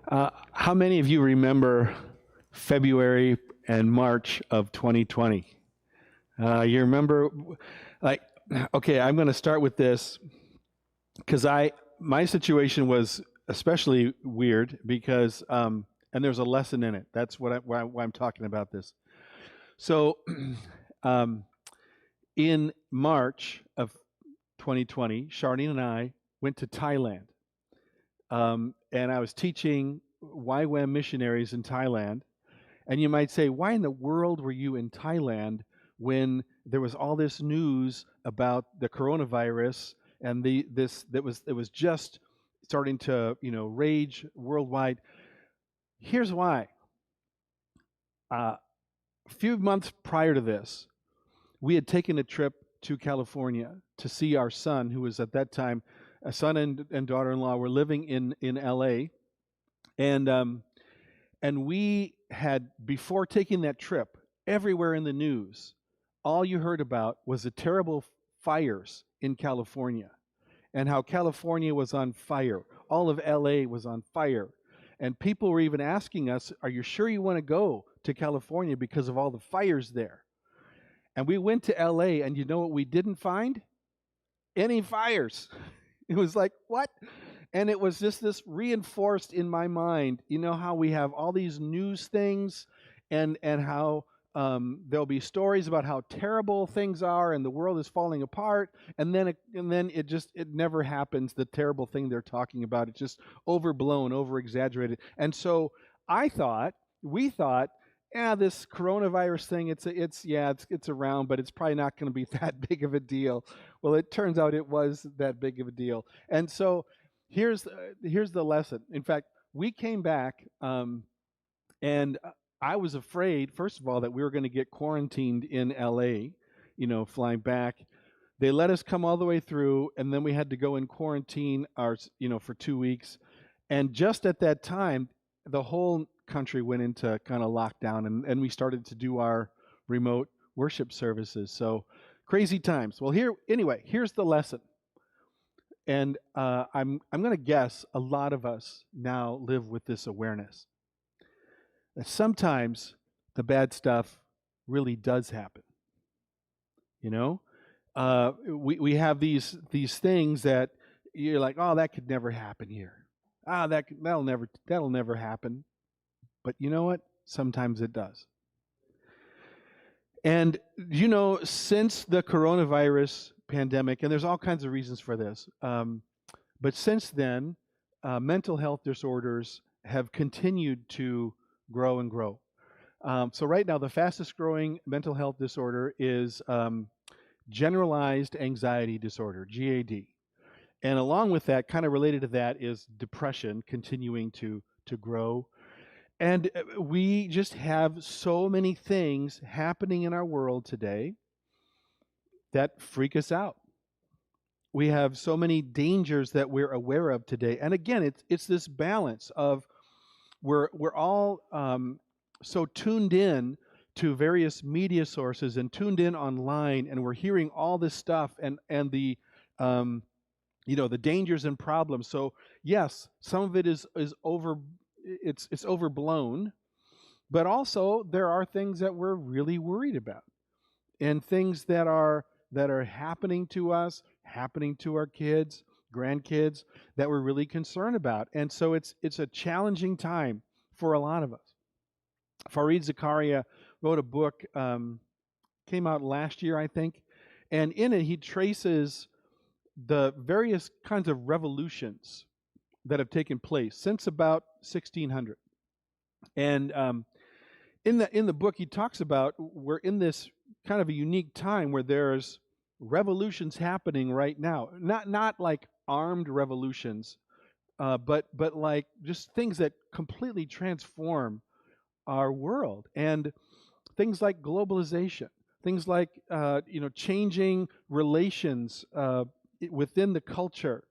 How many of you remember February and March of 2020? You remember, like, okay, I'm going to start with this because my situation was especially weird because, and there's a lesson in it. That's why I'm talking about this. So, um, in March of 2020, Charlene and I went to Thailand. And I was teaching YWAM missionaries in Thailand. And you might say, why in the world were you in Thailand when there was all this news about the coronavirus and it was just starting to rage worldwide? Here's why. A few months prior to this, we had taken a trip to California to see our son, who was at that time a son and daughter-in-law were living in LA, and we had, before taking that trip, everywhere in the news, all you heard about was the terrible fires in California and how California was on fire. All of LA was on fire. And people were even asking us, are you sure you want to go to California because of all the fires there? And we went to LA, and you know what we didn't find? Any fires. It was like, what? And it was just this reinforced in my mind. You know how we have all these news things and how there'll be stories about how terrible things are and the world is falling apart, and then it never happens. The terrible thing they're talking about, it's just overblown, over exaggerated. And so we thought, yeah, this coronavirus thing, it's around, but it's probably not going to be that big of a deal. Well, it turns out it was that big of a deal. And so here's the lesson. In fact, we came back, and I was afraid, first of all, that we were going to get quarantined in LA, flying back. They let us come all the way through, and then we had to go in quarantine for 2 weeks. And just at that time, the whole country went into kind of lockdown, and we started to do our remote worship services. So crazy times. Well, here's the lesson. And I'm going to guess a lot of us now live with this awareness that sometimes the bad stuff really does happen. We have these things that you're like, oh, that could never happen here. That'll never happen. But you know what? Sometimes it does. And since the coronavirus pandemic, and there's all kinds of reasons for this, but since then, mental health disorders have continued to grow and grow. So right now, the fastest growing mental health disorder is generalized anxiety disorder, GAD. And along with that, kind of related to that, is depression continuing to grow. And we just have so many things happening in our world today that freak us out. We have so many dangers that we're aware of today. And again, it's this balance of we're all so tuned in to various media sources and tuned in online, and we're hearing all this stuff and the the dangers and problems. So yes, some of it is it's overblown, but also there are things that we're really worried about, and things that are happening to us, happening to our kids, grandkids, that we're really concerned about. And so it's a challenging time for a lot of us. Fareed Zakaria wrote a book, came out last year, I think, and in it he traces the various kinds of revolutions that have taken place since about 1600. And in the book, he talks about we're in this kind of a unique time where there's revolutions happening right now. Not like armed revolutions, but like just things that completely transform our world. And things like globalization, things like changing relations within the culture.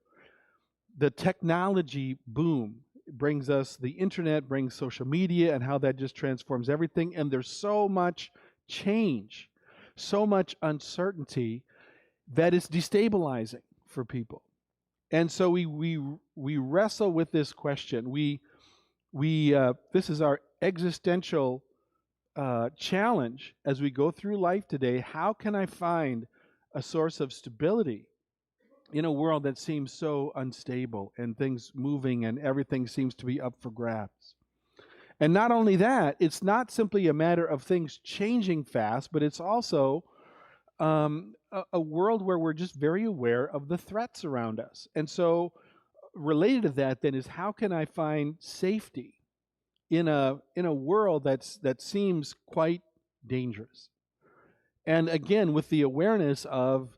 The technology boom brings us the internet, brings social media, and how that just transforms everything. And there's so much change, so much uncertainty that is destabilizing for people. And so we wrestle with this question. We this is our existential challenge as we go through life today. How can I find a source of stability in a world that seems so unstable and things moving and everything seems to be up for grabs? And not only that, it's not simply a matter of things changing fast, but it's also a world where we're just very aware of the threats around us. And so, related to that, then, is how can I find safety in a world that seems quite dangerous? And again, with the awareness of,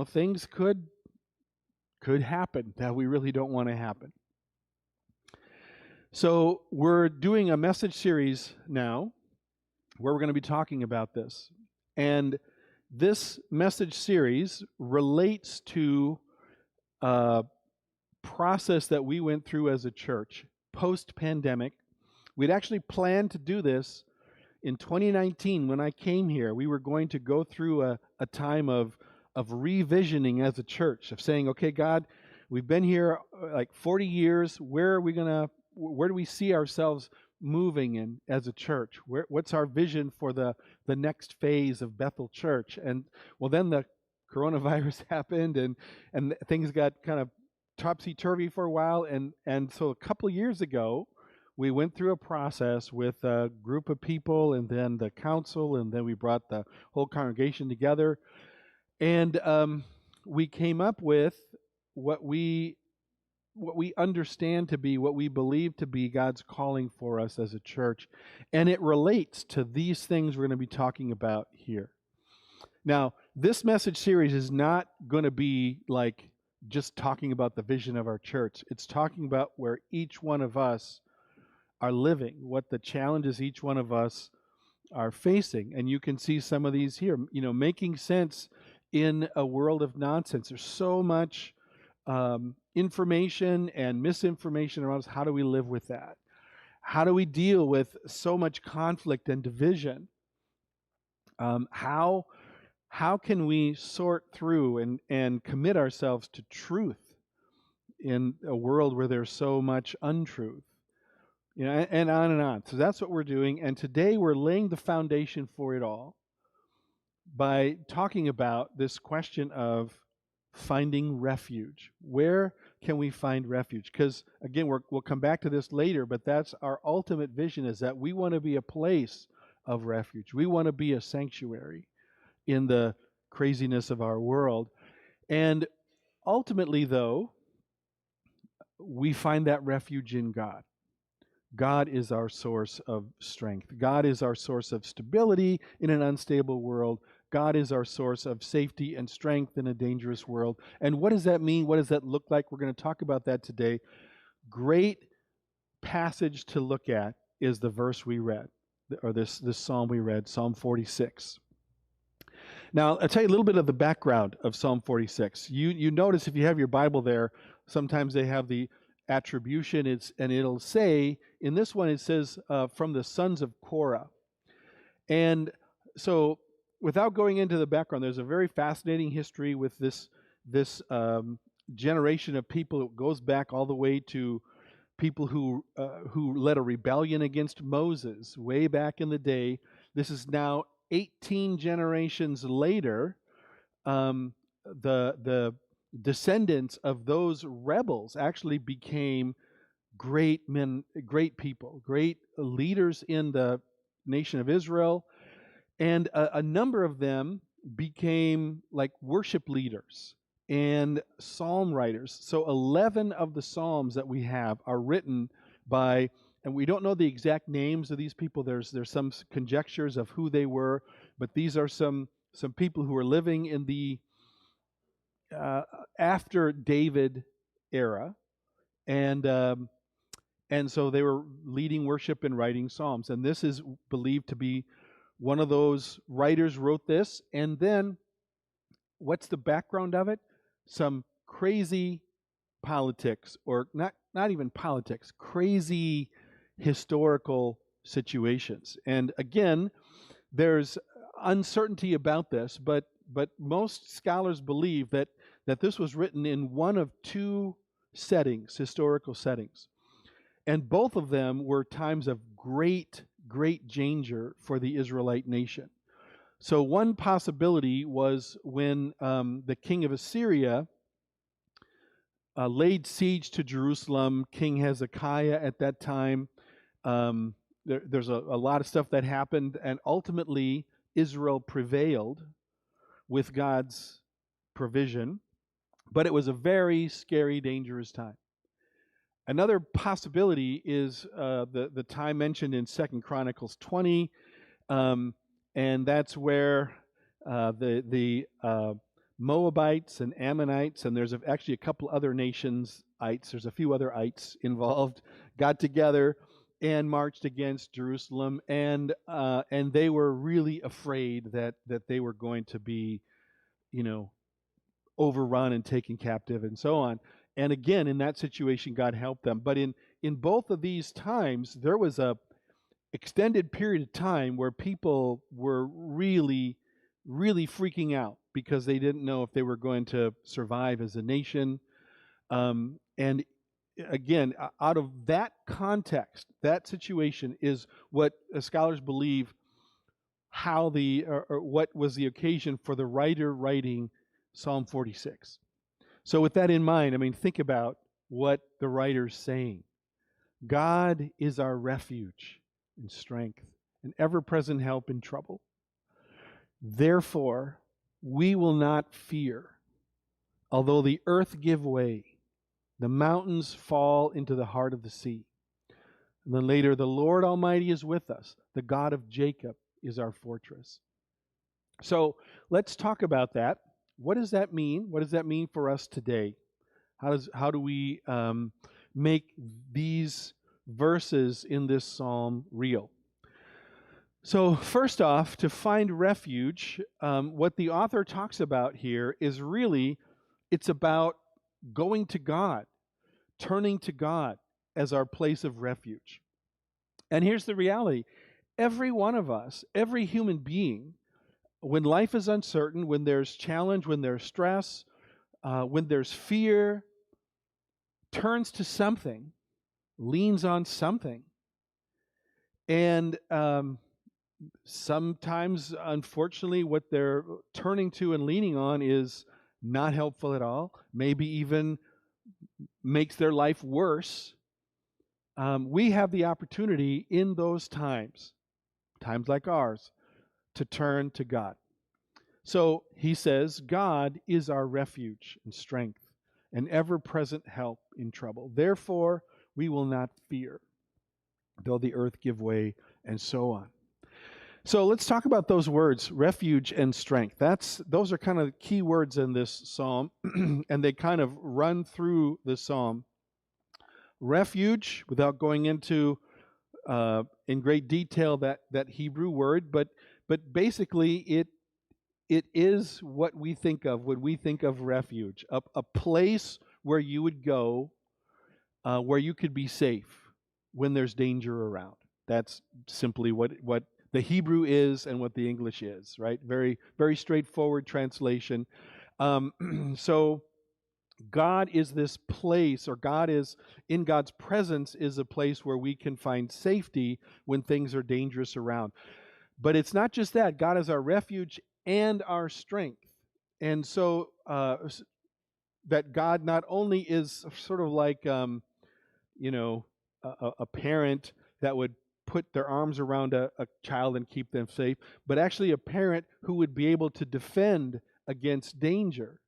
things could happen that we really don't want to happen. So we're doing a message series now where we're going to be talking about this. And this message series relates to a process that we went through as a church post-pandemic. We'd actually planned to do this in 2019 when I came here. We were going to go through a time of revisioning as a church, of saying, okay, God, we've been here like 40 years. Where do we see ourselves moving in as a church? What's our vision for the next phase of Bethel Church? And well, then the coronavirus happened, and things got kind of topsy-turvy for a while. And so a couple of years ago, we went through a process with a group of people, and then the council, and then we brought the whole congregation together. And we came up with what we understand to be, what we believe to be God's calling for us as a church. And it relates to these things we're going to be talking about here. Now, this message series is not going to be like just talking about the vision of our church. It's talking about where each one of us are living, what the challenges each one of us are facing. And you can see some of these here, making sense in a world of nonsense. There's so much information and misinformation around us. How do we live with that? How do we deal with so much conflict and division? How can we sort through and commit ourselves to truth in a world where there's so much untruth? And on and on. So that's what we're doing. And today we're laying the foundation for it all by talking about this question of finding refuge. Where can we find refuge? Because again, we'll come back to this later, but that's our ultimate vision, is that we want to be a place of refuge. We want to be a sanctuary in the craziness of our world. And ultimately, though, we find that refuge in God. God is our source of strength. God is our source of stability in an unstable world. God is our source of safety and strength in a dangerous world. And what does that mean? What does that look like? We're going to talk about that today. Great passage to look at is the verse we read, or this psalm we read, Psalm 46. Now, I'll tell you a little bit of the background of Psalm 46. You notice, if you have your Bible there, sometimes they have the attribution, and it'll say, in this one it says, from the sons of Korah. And so, without going into the background, there's a very fascinating history with this generation of people. It goes back all the way to people who led a rebellion against Moses way back in the day. This is now 18 generations later. The descendants of those rebels actually became great men, great people, great leaders in the nation of Israel. And a number of them became like worship leaders and psalm writers. So 11 of the psalms that we have are written by, and we don't know the exact names of these people. There's some conjectures of who they were, but these are some people who were living in the after David era, and so they were leading worship and writing psalms. And this is believed to be one of those writers wrote this. And then, what's the background of it? Some crazy politics, or not even politics, crazy historical situations. And again, there's uncertainty about this, but most scholars believe that this was written in one of two settings, historical settings. And both of them were times of great, great danger for the Israelite nation. So one possibility was when the king of Assyria laid siege to Jerusalem. King Hezekiah at that time. There's a lot of stuff that happened, and ultimately Israel prevailed with God's provision. But it was a very scary, dangerous time. Another possibility is the time mentioned in 2 Chronicles 20, and that's where the Moabites and Ammonites, and there's actually a couple other nations, there's a few other ites involved, got together and marched against Jerusalem, and they were really afraid that they were going to be, overrun and taken captive and so on. And again, in that situation, God helped them. But in both of these times, there was a extended period of time where people were really, really freaking out because they didn't know if they were going to survive as a nation. And again, out of that context, that situation is what scholars believe how or what was the occasion for the writer writing Psalm 46. So with that in mind, think about what the writer's saying. God is our refuge and strength, an ever-present help in trouble. Therefore, we will not fear, although the earth give way, the mountains fall into the heart of the sea. And then later, the Lord Almighty is with us. The God of Jacob is our fortress. So let's talk about that. What does that mean? What does that mean for us today? How do we make these verses in this psalm real? So first off, to find refuge, what the author talks about here is really, it's about going to God, turning to God as our place of refuge. And here's the reality. Every one of us, every human being, when life is uncertain, when there's challenge, when there's stress, when there's fear, turns to something, leans on something. And sometimes, unfortunately, what they're turning to and leaning on is not helpful at all, maybe even makes their life worse. We have the opportunity in those times like ours, to turn to God. So he says, God is our refuge and strength, an ever-present help in trouble. Therefore, we will not fear, though the earth give way, and so on. So let's talk about those words, refuge and strength. Those are kind of key words in this psalm, and they kind of run through the psalm. Refuge, without going into in great detail that Hebrew word, but basically it is what we think of when we think of refuge, a place where you would go, where you could be safe when there's danger around. That's simply what the Hebrew is and what the English is, right? Very, very straightforward translation. So God is this place, or God is in God's presence is a place where we can find safety when things are dangerous around. But it's not just that. God is our refuge and our strength. And so that God not only is sort of like, a parent that would put their arms around a child and keep them safe, but actually a parent who would be able to defend against danger.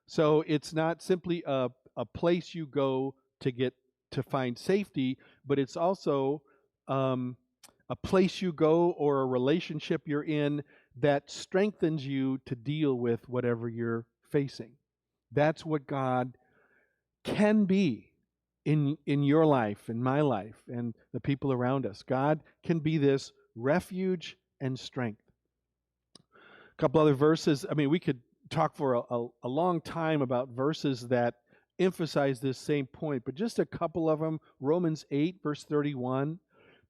So it's not simply a place you go to find safety, but it's also a place you go or a relationship you're in that strengthens you to deal with whatever you're facing. That's what God can be in your life, in my life, and the people around us. God can be this refuge and strength. A couple other verses. We could talk for a long time about verses that emphasize this same point, but just a couple of them. Romans 8, verse 31.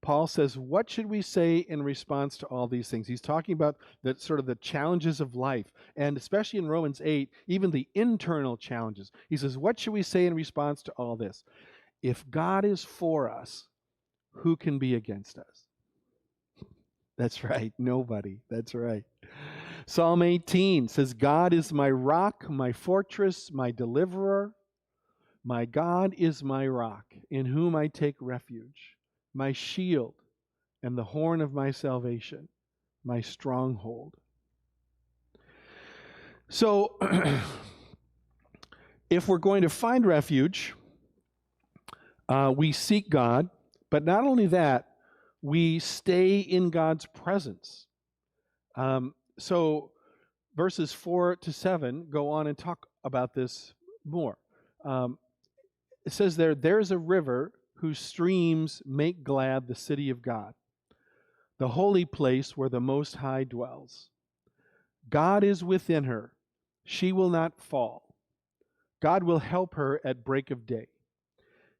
Paul says, what should we say in response to all these things? He's talking about the challenges of life, and especially in Romans 8, even the internal challenges. He says, what should we say in response to all this? If God is for us, who can be against us? That's right, nobody. That's right. Psalm 18 says, God is my rock, my fortress, my deliverer. My God is my rock, in whom I take refuge, my shield and the horn of my salvation, my stronghold. So, if we're going to find refuge, we seek God, but not only that, we stay in God's presence. So verses 4 to 7 go on and talk about this more. It says there's a river whose streams make glad the city of God, the holy place where the Most High dwells. God is within her. She will not fall. God will help her at break of day.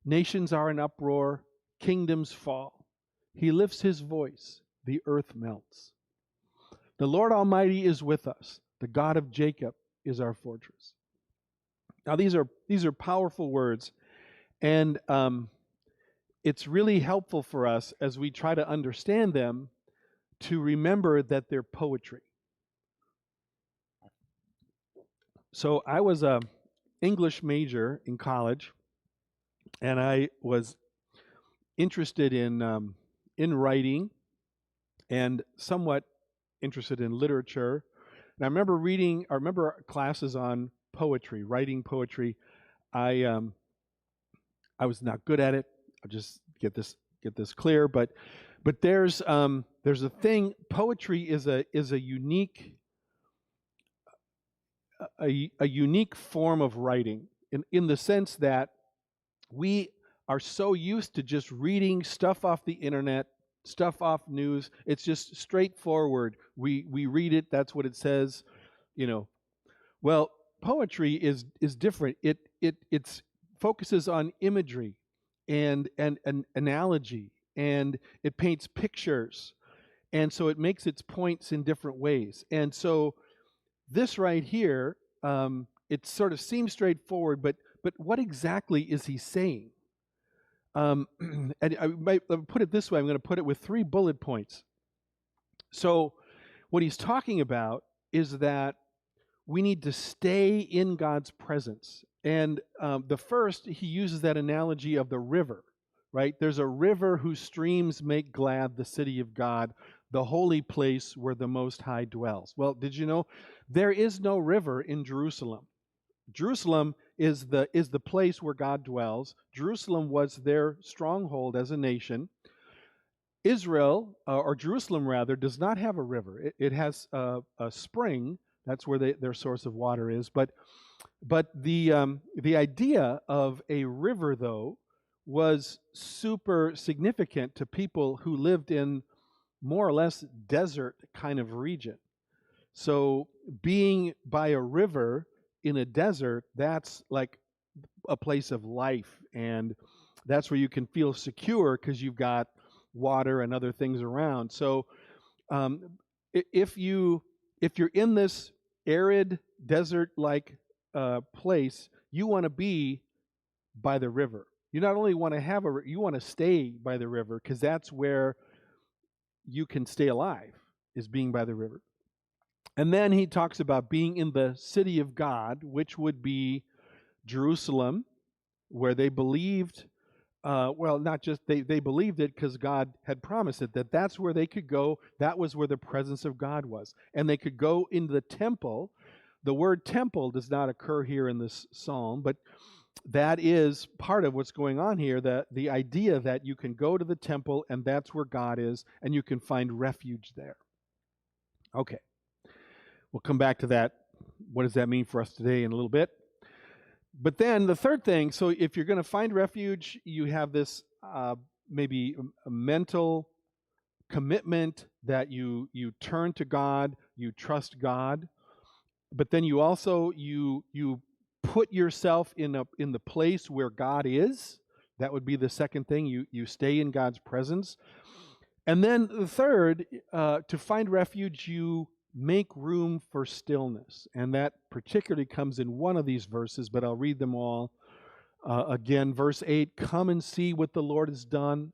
Nations are in uproar, kingdoms fall. He lifts his voice, the earth melts. The Lord Almighty is with us. The God of Jacob is our fortress. Now these are powerful words, and it's really helpful for us as we try to understand them to remember that they're poetry. So I was a English major in college, and I was interested in writing and somewhat interested in literature. And I remember classes on poetry, writing poetry. I was not good at it. I'll just get this clear. But there's a thing. Poetry is a unique form of writing in the sense that we are so used to just reading stuff off the internet, stuff off news. It's just straightforward. We read it. That's what it says. Well, poetry is different. It focuses on imagery and analogy, and it paints pictures, and so it makes its points in different ways. And so this right here, it sort of seems straightforward, but what exactly is he saying? And I might put it this way. I'm going to put it with 3 bullet points. So what he's talking about is that we need to stay in God's presence. And the first, he uses that analogy of the river, right? There's a river whose streams make glad the city of God, the holy place where the Most High dwells. Well, did you know there is no river in Jerusalem? Jerusalem is the place where God dwells. Jerusalem was their stronghold as a nation. Israel, or Jerusalem rather, does not have a river. It has a spring. That's where their source of water is. But the idea of a river, though, was super significant to people who lived in more or less desert kind of region. So being by a river in a desert, that's like a place of life, and that's where you can feel secure because you've got water and other things around. So if you're in this arid desert-like place, you want to be by the river. You not only want to have you want to stay by the river, because that's where you can stay alive, is being by the river. And then he talks about being in the city of God, which would be Jerusalem, where they believed, not just they believed it because God had promised it, that's where they could go. That was where the presence of God was. And they could go into the temple. The word temple does not occur here in this psalm, but that is part of what's going on here, the idea that you can go to the temple and that's where God is, and you can find refuge there. Okay. We'll come back to that. What does that mean for us today in a little bit? But then the third thing, so if you're going to find refuge, you have this maybe a mental commitment that you turn to God, you trust God, but then you also you put yourself in the place where God is. That would be the second thing. You stay in God's presence. And then the third, to find refuge, you make room for stillness. And that particularly comes in one of these verses, but I'll read them all. Again, verse 8, come and see what the Lord has done,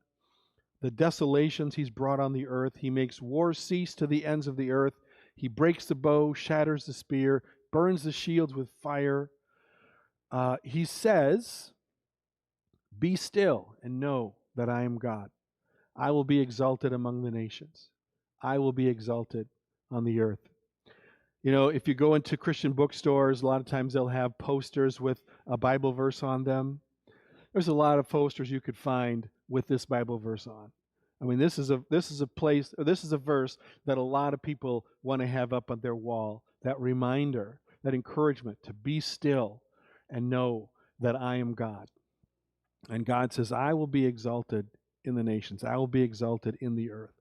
the desolations he's brought on the earth. He makes war cease to the ends of the earth. He breaks the bow, shatters the spear, burns the shields with fire. He says, be still and know that I am God. I will be exalted among the nations. I will be exalted on the earth. You know, if you go into Christian bookstores, a lot of times they'll have posters with a Bible verse on them. There's a lot of posters you could find with this Bible verse on. I mean, this is a verse that a lot of people want to have up on their wall. That reminder, that encouragement to be still and know that I am God. And God says, I will be exalted in the nations. I will be exalted in the earth.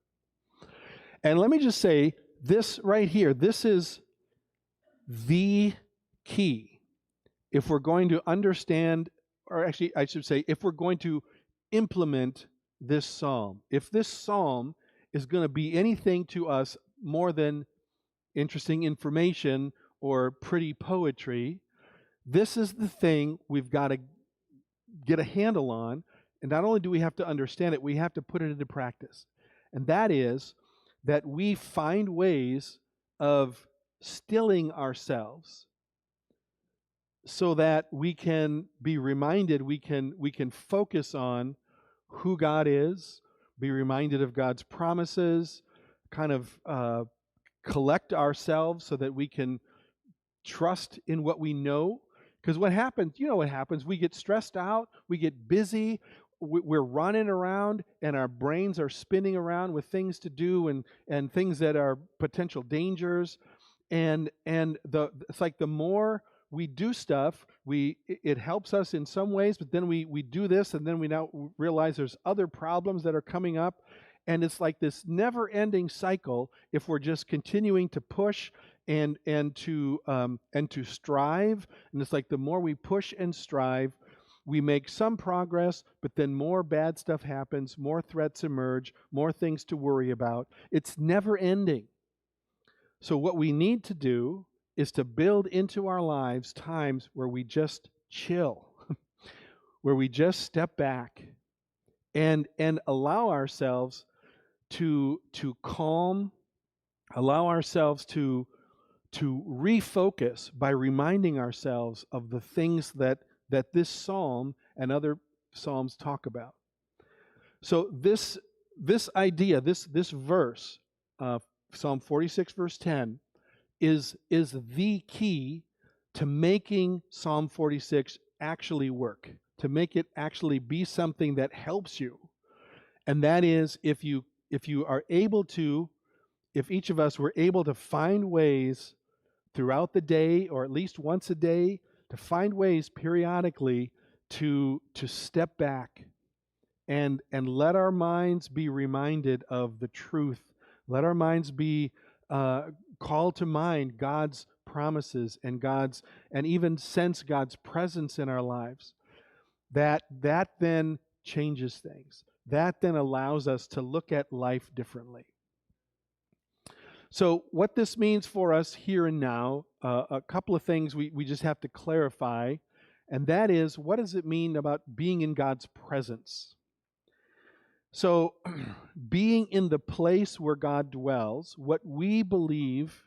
And let me just say, this right here, this is the key. If we're going to understand, or actually I should say, if we're going to implement this psalm, if this psalm is going to be anything to us more than interesting information or pretty poetry, this is the thing we've got to get a handle on. And not only do we have to understand it, we have to put it into practice. And that is that we find ways of stilling ourselves so that we can be reminded, we can focus on who God is, be reminded of God's promises, kind of collect ourselves so that we can trust in what we know. Because what happens, you know what happens, we get stressed out, we get busy, we're running around and our brains are spinning around with things to do and things that are potential dangers. And it's like the more we do stuff, it helps us in some ways, but then we do this and then we now realize there's other problems that are coming up. And it's like this never-ending cycle if we're just continuing to push and to strive. And it's like the more we push and strive, we make some progress, but then more bad stuff happens, more threats emerge, more things to worry about. It's never ending. So what we need to do is to build into our lives times where we just chill, where we just step back and allow ourselves to calm, allow ourselves to refocus by reminding ourselves of the things that this psalm and other psalms talk about. So this idea, this verse, Psalm 46 verse 10, is the key to making Psalm 46 actually work, to make it actually be something that helps you. And that is if you are able to, if each of us were able to find ways throughout the day, or at least once a day, to find ways periodically to step back and let our minds be reminded of the truth. Let our minds be called to mind God's promises and even sense God's presence in our lives. That then changes things. That then allows us to look at life differently. So what this means for us here and now, a couple of things we just have to clarify, and that is, what does it mean about being in God's presence? So being in the place where God dwells, what we believe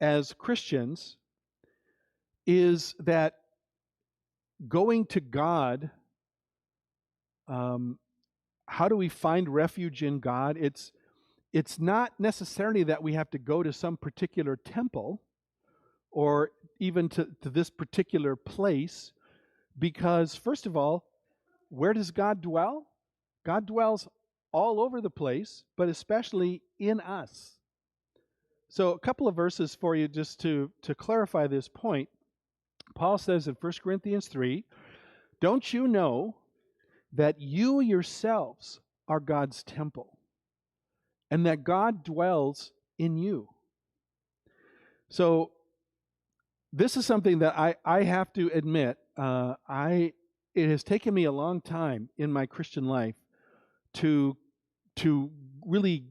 as Christians is that going to God, how do we find refuge in God? It's not necessarily that we have to go to some particular temple or even to this particular place, because first of all, where does God dwell? God dwells all over the place, but especially in us. So a couple of verses for you just to clarify this point. Paul says in 1 Corinthians 3, don't you know that you yourselves are God's temple, and that God dwells in you? So this is something that I have to admit, it has taken me a long time in my Christian life to really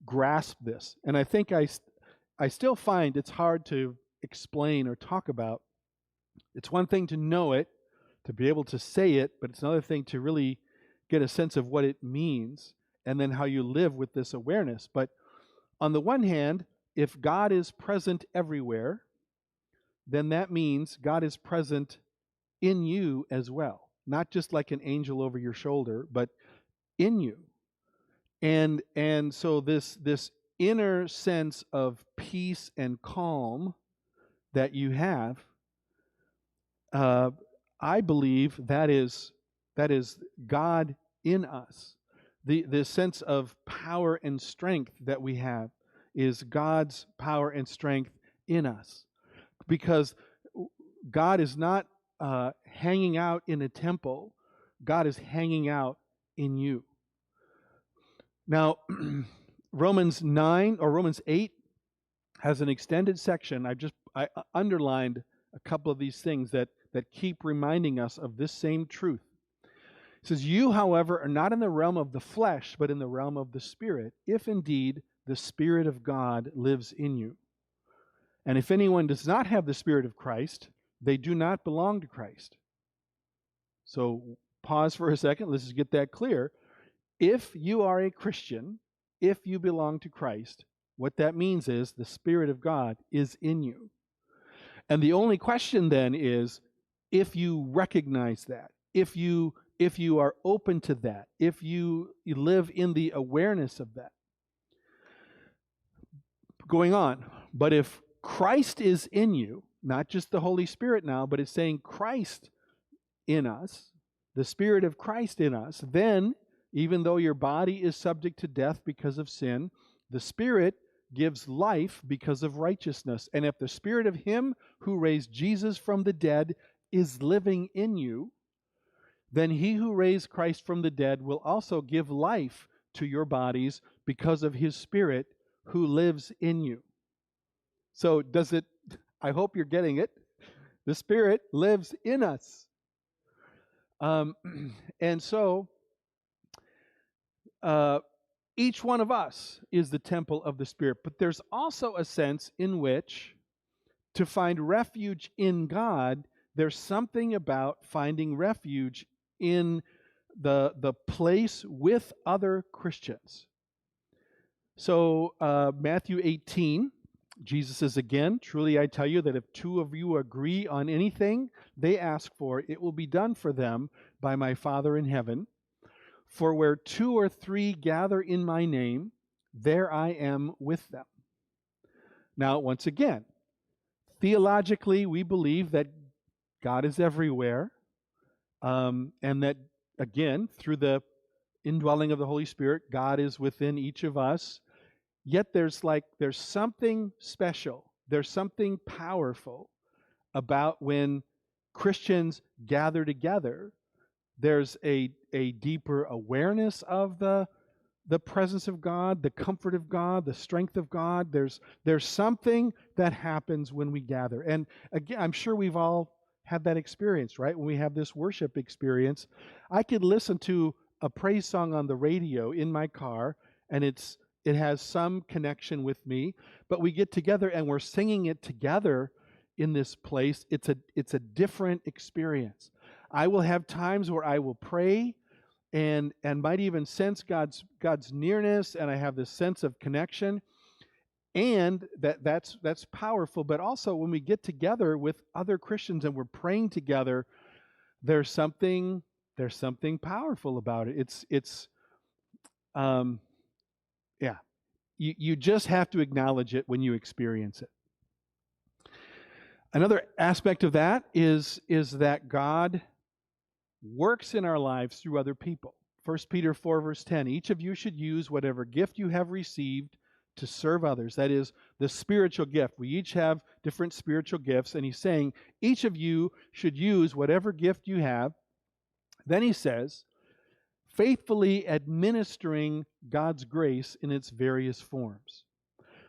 grasp this. And I think I still find it's hard to explain or talk about. It's one thing to know it, to be able to say it, but it's another thing to really get a sense of what it means and then how you live with this awareness. But on the one hand, if God is present everywhere, then that means God is present in you as well. Not just like an angel over your shoulder, but in you. And so this inner sense of peace and calm that you have, I believe that is God in us. The sense of power and strength that we have is God's power and strength in us, because God is not hanging out in a temple. God is hanging out in you. Now, Romans 9 or Romans 8 has an extended section. I underlined a couple of these things that keep reminding us of this same truth. It says, "You, however, are not in the realm of the flesh, but in the realm of the Spirit, if indeed the Spirit of God lives in you. And if anyone does not have the Spirit of Christ, they do not belong to Christ." So pause for a second. Let's just get that clear. If you are a Christian, if you belong to Christ, what that means is the Spirit of God is in you. And the only question then is, if you recognize that, if you are open to that, if you live in the awareness of that. Going on, but if Christ is in you, not just the Holy Spirit now, but it's saying Christ in us, the Spirit of Christ in us, then even though your body is subject to death because of sin, the Spirit gives life because of righteousness. And if the Spirit of Him who raised Jesus from the dead is living in you, then He who raised Christ from the dead will also give life to your bodies because of His Spirit who lives in you. So I hope you're getting it. The Spirit lives in us. And so each one of us is the temple of the Spirit. But there's also a sense in which to find refuge in God, there's something about finding refuge in the place with other Christians. So Matthew 18, Jesus says again, "Truly I tell you that if two of you agree on anything they ask for, it will be done for them by my Father in heaven. For where two or three gather in my name, there I am with them." Now, once again, theologically, we believe that God is everywhere, and that, again, through the indwelling of the Holy Spirit, God is within each of us. Yet there's something special, there's something powerful about when Christians gather together. There's a deeper awareness of the presence of God, the comfort of God, the strength of God. There's something that happens when we gather. And again, I'm sure we've all had that experience, right? When we have this worship experience, I could listen to a praise song on the radio in my car, and it has some connection with me, but we get together and we're singing it together in this place. It's a different experience. I will have times where I will pray and might even sense God's nearness, and I have this sense of connection, and that's powerful. But also when we get together with other Christians and we're praying together, there's something powerful about it. Yeah, you just have to acknowledge it when you experience it. Another aspect of that is that God works in our lives through other people. 1 Peter 4, verse 10, "Each of you should use whatever gift you have received to serve others." That is the spiritual gift. We each have different spiritual gifts, and he's saying each of you should use whatever gift you have. Then he says, faithfully administering God's grace in its various forms.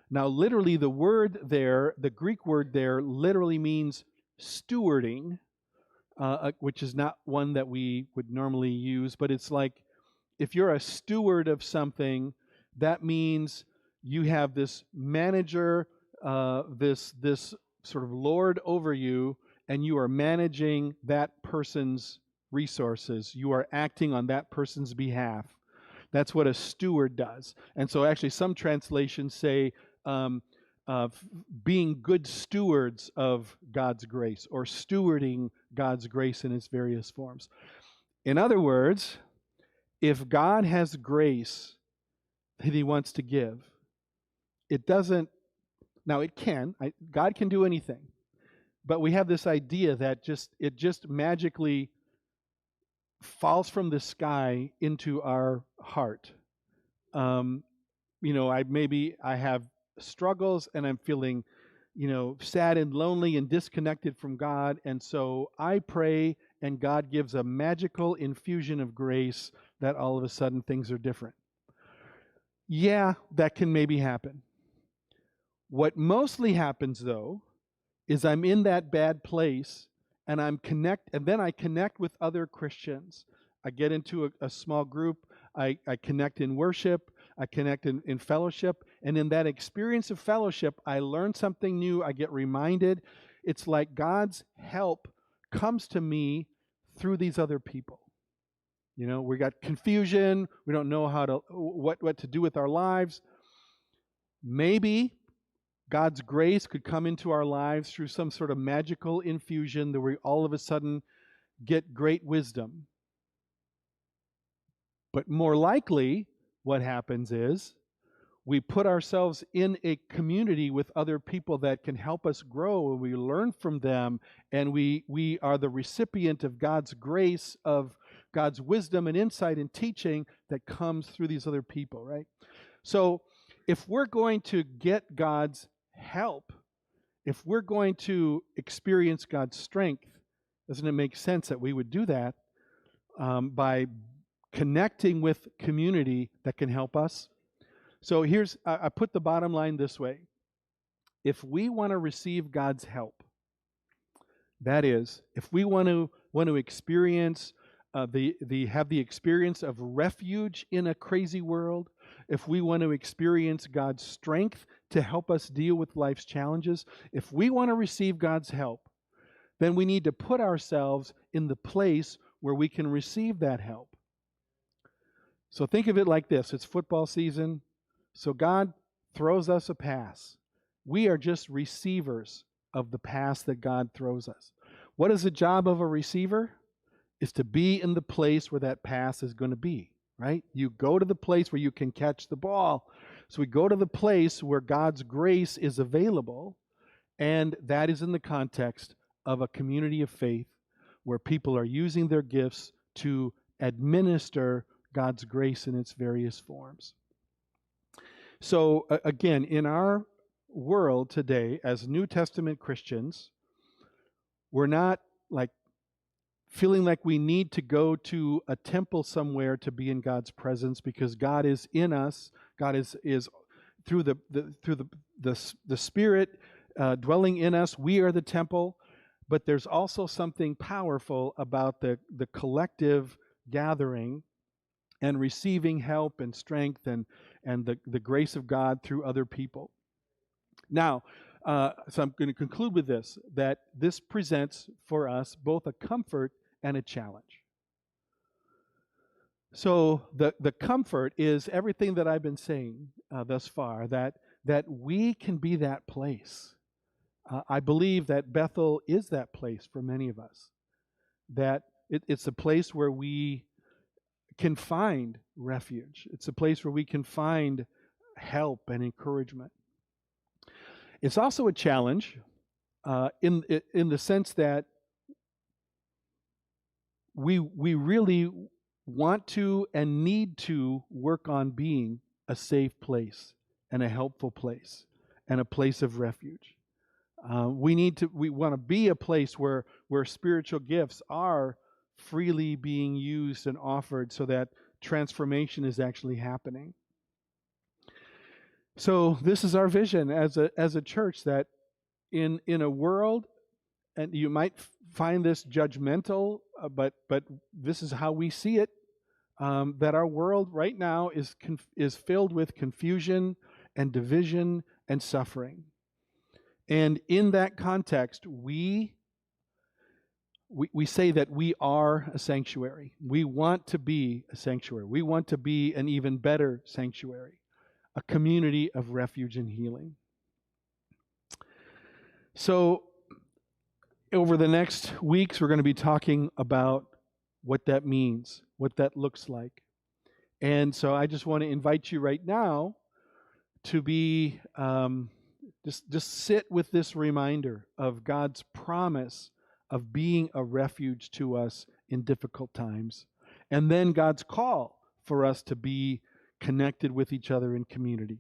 Now, literally, the word there, the Greek word there, literally means stewarding, which is not one that we would normally use, but it's like if you're a steward of something, that means you have this manager, this sort of lord over you, and you are managing that person's resources. You are acting on that person's behalf. That's what a steward does. And so actually some translations say um, being good stewards of God's grace, or stewarding God's grace in its various forms. In other words, if God has grace that he wants to give, it doesn't, now it can, God can do anything, but we have this idea that it just magically falls from the sky into our heart. I have struggles and I'm feeling, sad and lonely and disconnected from God, and so I pray and God gives a magical infusion of grace that all of a sudden things are different. Yeah, that can maybe happen. What mostly happens though is I'm in that bad place and then I connect with other Christians. I get into a small group, I connect in worship, I connect in fellowship, and in that experience of fellowship, I learn something new, I get reminded. It's like God's help comes to me through these other people. We got confusion, we don't know what to do with our lives. Maybe God's grace could come into our lives through some sort of magical infusion that we all of a sudden get great wisdom. But more likely, what happens is we put ourselves in a community with other people that can help us grow, and we learn from them, and we are the recipient of God's grace, of God's wisdom and insight and teaching that comes through these other people, right? So if we're going to get God's help, if we're going to experience God's strength, doesn't it make sense that we would do that by connecting with community that can help us? So I put the bottom line this way. If we want to receive God's help, that is, if we want to experience have the experience of refuge in a crazy world, if we want to experience God's strength to help us deal with life's challenges, if we want to receive God's help, then we need to put ourselves in the place where we can receive that help. So think of it like this. It's football season, so God throws us a pass. We are just receivers of the pass that God throws us. What is the job of a receiver? Is to be in the place where that pass is going to be, right? You go to the place where you can catch the ball. So we go to the place where God's grace is available, and that is in the context of a community of faith where people are using their gifts to administer God's grace in its various forms. So again, in our world today, as New Testament Christians, we're not like feeling like we need to go to a temple somewhere to be in God's presence, because God is in us. God is through the Spirit dwelling in us. We are the temple, but there's also something powerful about the collective gathering and receiving help and strength and the grace of God through other people. Now, so I'm going to conclude with this, that this presents for us both a comfort and a challenge. So the comfort is everything that I've been saying thus far, that we can be that place. I believe that Bethel is that place for many of us, that it's a place where we can find refuge. It's a place where we can find help and encouragement. It's also a challenge in the sense that we really want to and need to work on being a safe place and a helpful place and a place of refuge. We want to be a place where spiritual gifts are freely being used and offered so that transformation is actually happening. So this is our vision as a church, that in a world, and you might find this judgmental, but this is how we see it, that our world right now is filled with confusion and division and suffering. And in that context, we we say that we are a sanctuary. We want to be a sanctuary. We want to be an even better sanctuary, a community of refuge and healing. So, over the next weeks, we're going to be talking about what that means, what that looks like. And so I just want to invite you right now to be just sit with this reminder of God's promise of being a refuge to us in difficult times, and then God's call for us to be connected with each other in community.